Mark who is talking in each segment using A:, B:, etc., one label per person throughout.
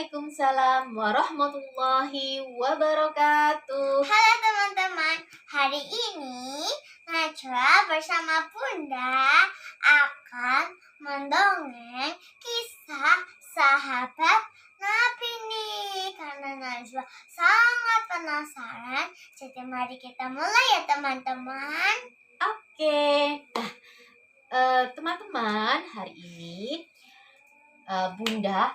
A: Waalaikumsalam warahmatullahi wabarakatuh.
B: Halo teman-teman, hari ini Najwa bersama Bunda akan mendongeng kisah sahabat Nabi nih. Karena Najwa sangat penasaran, jadi mari kita mulai ya teman-teman.
A: Oke, teman-teman, hari ini Bunda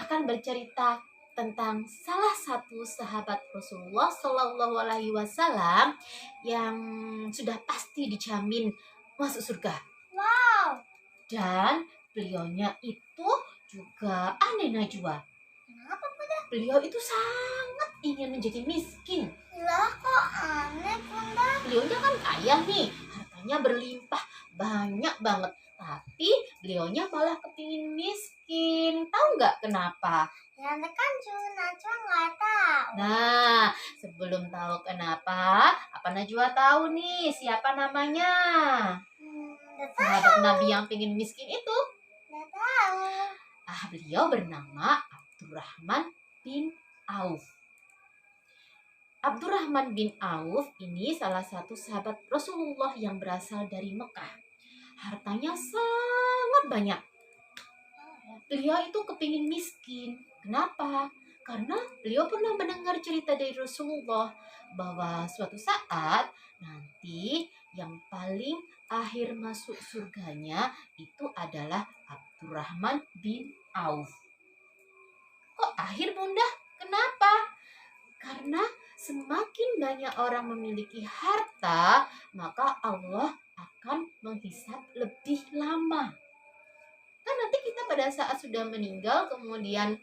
A: akan bercerita tentang salah satu sahabat Rasulullah Shallallahu Alaihi Wasallam yang sudah pasti dijamin masuk surga.
B: Wow,
A: Dan beliaunya itu juga aneh Najwa.
B: kenapa Bunda?
A: Beliau itu sangat ingin menjadi miskin.
B: Lah kok aneh Bunda?
A: Beliaunya kan kaya nih, hartanya berlimpah, banyak banget. Tapi beliaunya malah kepingin miskin. Tahu nggak kenapa?
B: Ya kan Najwa nggak tahu.
A: Nah, sebelum tahu kenapa, apa Najwa tahu nih siapa namanya?
B: Nggak
A: Sahabat Nabi yang pingin miskin itu.
B: tahu.
A: Beliau bernama Abdurrahman bin Auf. Abdurrahman bin Auf ini salah satu sahabat Rasulullah yang berasal dari Mekah. Hartanya sangat banyak. Beliau itu kepingin miskin. Kenapa? Karena beliau pernah mendengar cerita dari Rasulullah bahwa suatu saat nanti yang paling akhir masuk surganya itu adalah Abdurrahman bin Auf. Kok akhir Bunda? Kenapa? Karena semakin banyak orang memiliki harta, maka Allah akan menghisap lebih lama. Kan nanti kita pada saat sudah meninggal, kemudian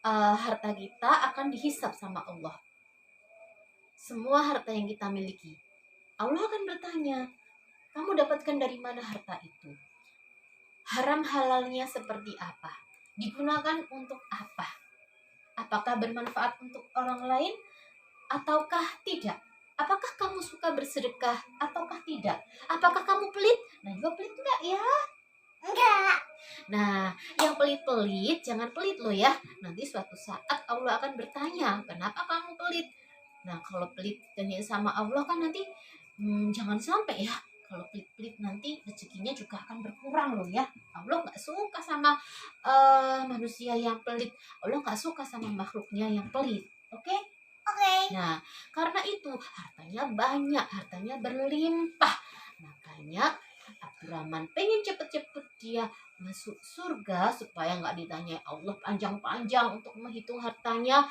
A: harta kita akan dihisap sama Allah. Semua harta yang kita miliki, Allah akan bertanya, kamu dapatkan dari mana harta itu? Haram halalnya seperti apa? Digunakan untuk apa? Apakah bermanfaat untuk orang lain ataukah tidak? Apakah kamu suka bersedekah ataukah tidak? Apakah kamu pelit? Nah, juga pelit enggak ya?
B: Enggak.
A: Nah, yang pelit-pelit jangan pelit loh ya. Nanti suatu saat Allah akan bertanya, kenapa kamu pelit? Nah, kalau pelit dan sama Allah kan nanti jangan sampai ya. Kalau pelit-pelit nanti rezekinya juga akan berkurang loh ya. Allah nggak suka sama manusia yang pelit. Allah nggak suka sama makhluknya yang pelit. Oke?
B: Oke.
A: Nah, karena itu hartanya banyak, hartanya berlimpah. Makanya Abdurrahman pengen cepet-cepet dia masuk surga supaya nggak ditanya Allah panjang-panjang untuk menghitung hartanya.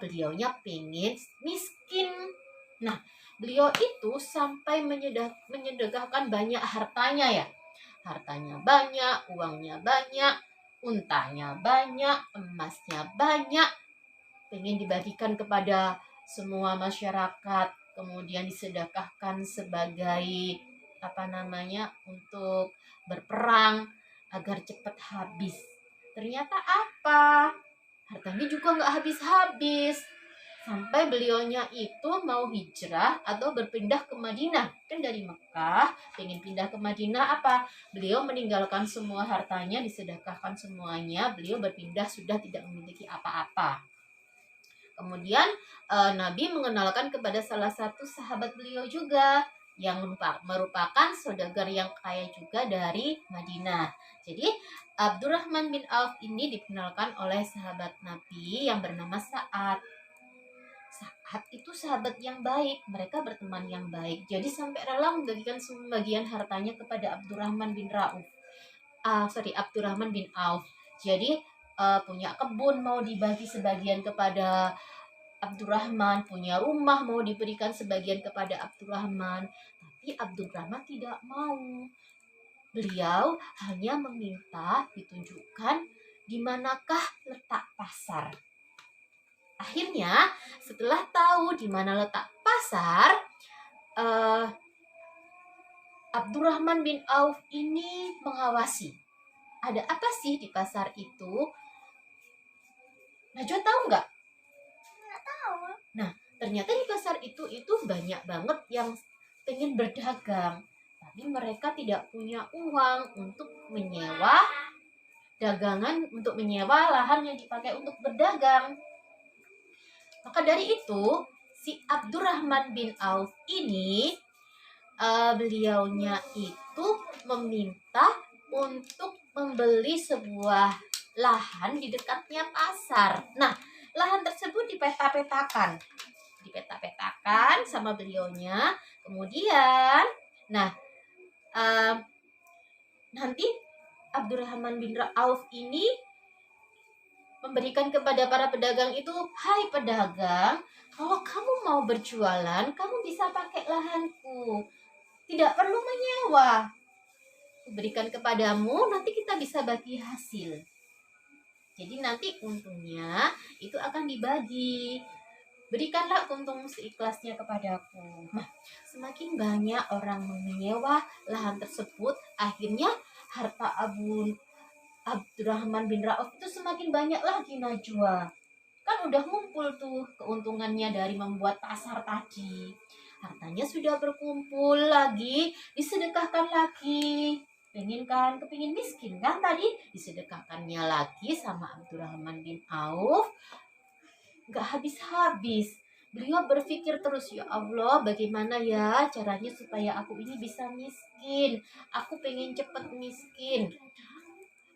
A: Beliaunya pengen miskin. Nah, beliau itu sampai menyedekahkan banyak hartanya ya. Hartanya banyak, uangnya banyak, untanya banyak, emasnya banyak. Pengen dibagikan kepada semua masyarakat, kemudian disedekahkan sebagai untuk berperang agar cepat habis. Ternyata apa? Hartanya juga nggak habis-habis. Sampai beliaunya itu mau hijrah atau berpindah ke Madinah. Kan dari Mekah, pengen pindah ke Madinah apa? Beliau meninggalkan semua hartanya, disedekahkan semuanya. Beliau berpindah sudah tidak memiliki apa-apa. Kemudian Nabi mengenalkan kepada salah satu sahabat beliau juga yang merupakan saudagar yang kaya juga dari Madinah. Jadi Abdurrahman bin Auf ini dikenalkan oleh sahabat Nabi yang bernama Sa'ad. Sa'ad itu sahabat yang baik, mereka berteman yang baik. Jadi sampai rela membagikan sebagian hartanya kepada Abdurrahman bin Auf. Jadi punya kebun mau dibagi sebagian kepada Abdurrahman, punya rumah mau diberikan sebagian kepada Abdurrahman, tapi Abdurrahman tidak mau. Beliau hanya meminta ditunjukkan di manakah letak pasar. Akhirnya setelah tahu di mana letak pasar, Abdurrahman bin Auf ini mengawasi. Ada apa sih di pasar itu? Najwa tahu nggak? Nah, ternyata di pasar itu banyak banget yang pengen berdagang, tapi mereka tidak punya uang untuk menyewa dagangan untuk menyewa lahan yang dipakai untuk berdagang. Maka dari itu, si Abdurrahman bin Auf ini, beliaunya itu meminta untuk membeli sebuah lahan di dekatnya pasar. Nah, lahan tersebut dipeta-petakan sama beliaunya. Kemudian, nah, nanti Abdurrahman bin Auf ini memberikan kepada para pedagang itu, hai pedagang, kalau kamu mau berjualan, kamu bisa pakai lahanku. Tidak perlu menyewa. Berikan kepadamu, nanti kita bisa bagi hasil. Jadi nanti untungnya itu akan dibagi. Berikanlah untung seikhlasnya kepadaku. Nah, semakin banyak orang menyewa lahan tersebut, akhirnya harta Abdurrahman bin Auf itu semakin banyak lagi, Najwa. Kan udah ngumpul tuh keuntungannya dari membuat pasar tadi. Hartanya sudah berkumpul lagi, disedekahkan lagi. Kepingin miskin kan tadi? Disedekahkannya lagi sama Abdurrahman bin Auf. Gak habis-habis. Beliau berpikir terus, ya Allah, bagaimana ya caranya supaya aku ini bisa miskin. Aku pengen cepet miskin.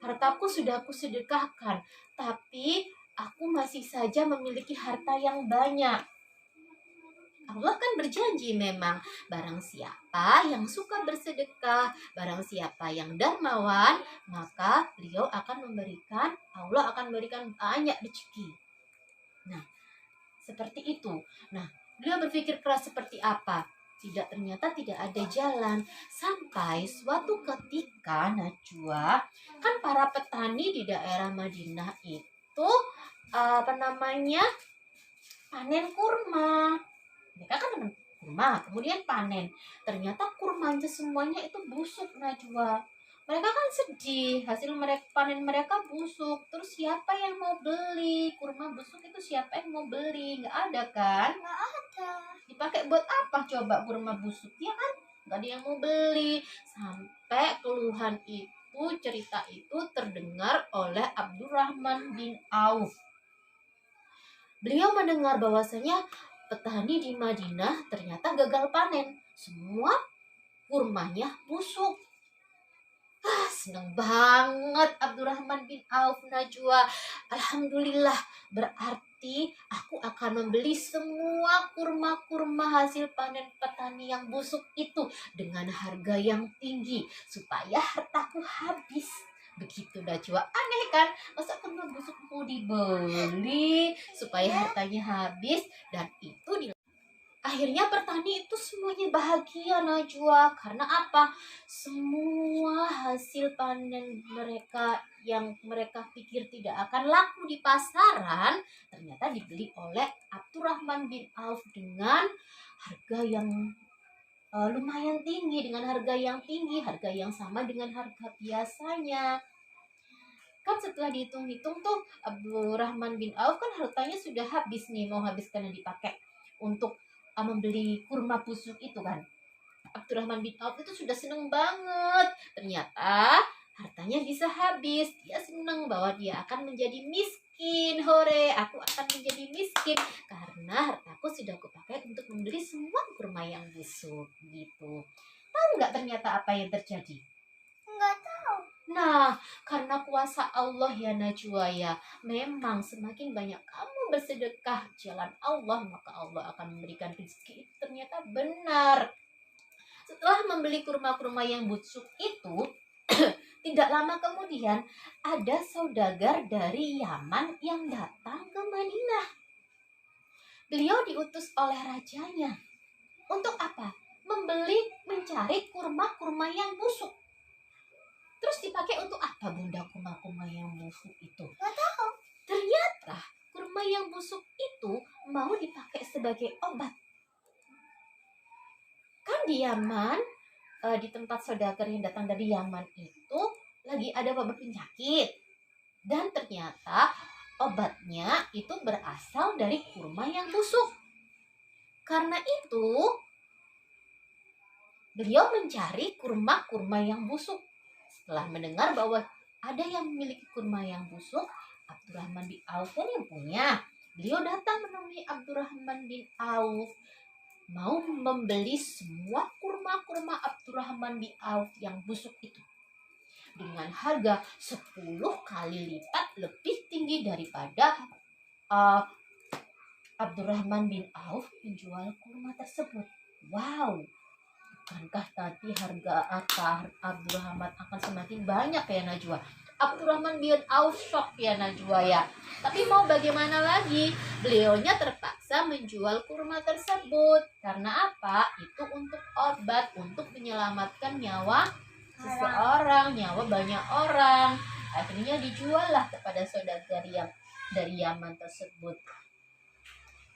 A: Hartaku sudah aku sedekahkan, tapi aku masih saja memiliki harta yang banyak. Allah kan berjanji memang, barang siapa yang suka bersedekah, barang siapa yang dermawan, maka beliau akan memberikan, Allah akan memberikan banyak rezeki. Nah, seperti itu. Nah, beliau berpikir keras seperti apa? Ternyata tidak ada jalan. Sampai suatu ketika, Najwa, kan para petani di daerah Madinah itu panen kurma. Mereka kan panen kurma, kemudian panen. Ternyata kurmanya semuanya itu busuk, Najwa. Mereka kan sedih, hasil panen mereka busuk. Terus siapa yang mau beli? Kurma busuk itu siapa yang mau beli? Nggak ada kan?
B: Nggak ada.
A: Dipakai buat apa coba kurma busuk? Ya kan? Nggak ada yang mau beli. Sampai keluhan itu, cerita itu terdengar oleh Abdurrahman bin Auf. Beliau mendengar bahwasanya petani di Madinah ternyata gagal panen. Semua kurmanya busuk. Senang banget Abdurrahman bin Auf, Najwa. Alhamdulillah, berarti aku akan membeli semua kurma-kurma hasil panen petani yang busuk itu dengan harga yang tinggi supaya hartaku habis. Begitu, Najwa. Aneh kan? Masa kurma busuk mau dibeli supaya hartanya habis, dan itu akhirnya petani itu semuanya bahagia, Najwa. Karena apa? Semua hasil panen mereka yang mereka pikir tidak akan laku di pasaran, ternyata dibeli oleh Abdurrahman bin Auf dengan harga yang lumayan tinggi, harga yang sama dengan harga biasanya. Kan setelah dihitung-hitung tuh, Abdurrahman bin Auf kan hartanya sudah habis nih, mau habis karena dipakai untuk membeli kurma busuk itu kan. Abdurrahman bin Auf itu sudah seneng banget. Ternyata hartanya bisa habis. Dia seneng bahwa dia akan menjadi miskin. Hore, aku akan menjadi miskin karena hartaku sudah kupakai untuk membeli semua kurma yang busuk gitu. Tahu nggak ternyata apa yang terjadi?
B: Nggak tahu.
A: Nah, karena kuasa Allah ya, Najwa ya, memang semakin banyak kamu bersedekah jalan Allah, maka Allah akan memberikan rezeki. Itu ternyata benar. Setelah membeli kurma-kurma yang busuk itu, tidak lama kemudian ada saudagar dari Yaman yang datang ke Madinah. Beliau diutus oleh rajanya. Untuk apa? Mencari kurma-kurma yang busuk. Terus dipakai untuk apa, Bunda, kurma-kurma yang busuk itu?
B: Nggak tahu.
A: Ternyata kurma yang busuk itu mau dipakai sebagai obat. Kan di Yaman, di tempat saudagar yang datang dari Yaman itu lagi ada wabah penyakit. Dan ternyata obatnya itu berasal dari kurma yang busuk. Karena itu, beliau mencari kurma-kurma yang busuk. Setelah mendengar bahwa Ada yang memiliki kurma yang busuk, Abdurrahman bin Auf kan yang punya. Beliau datang menemui Abdurrahman bin Auf, mau membeli semua kurma-kurma Abdurrahman bin Auf yang busuk itu dengan harga 10 kali lipat lebih tinggi daripada Abdurrahman bin Auf menjual kurma tersebut. Wow, bukankah tadi harga Abdurrahman akan semakin banyak ya Najwa? Abdurrahman bin Auf shock ya Najwa ya. Tapi mau bagaimana lagi? Beliaunya terpaksa menjual kurma tersebut. Karena apa? Itu untuk obat, untuk menyelamatkan nyawa seseorang, nyawa banyak orang. Akhirnya dijual lah kepada saudagar yang dari Yaman tersebut.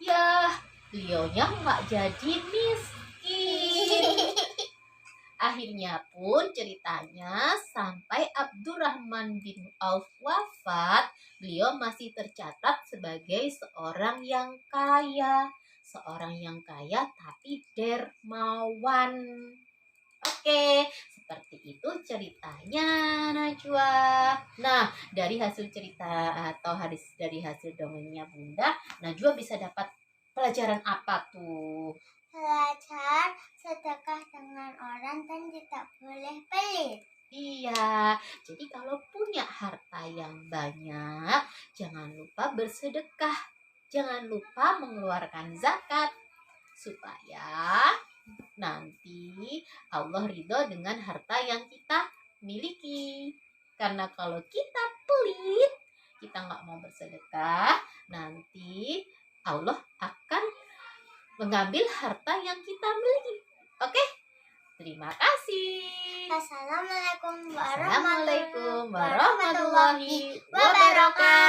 A: Ya, beliaunya nggak jadi miskin. Akhirnya pun ceritanya sampai Abdurrahman bin Auf wafat, beliau masih tercatat sebagai seorang yang kaya. Seorang yang kaya tapi dermawan. Oke, seperti itu ceritanya Najwa. Nah, dari hasil cerita atau dari hasil dongengnya Bunda, Najwa bisa dapat pelajaran apa tuh?
B: Belajar sedekah dengan orang dan tidak boleh pelit.
A: Iya, jadi kalau punya harta yang banyak, jangan lupa bersedekah. Jangan lupa mengeluarkan zakat supaya nanti Allah ridho dengan harta yang kita miliki. Karena kalau kita pelit, kita nggak mau bersedekah, nanti Allah akan mengambil harta yang kita miliki. Oke? Terima kasih.
B: Assalamualaikum
A: Assalamualaikum warahmatullahi wabarakatuh.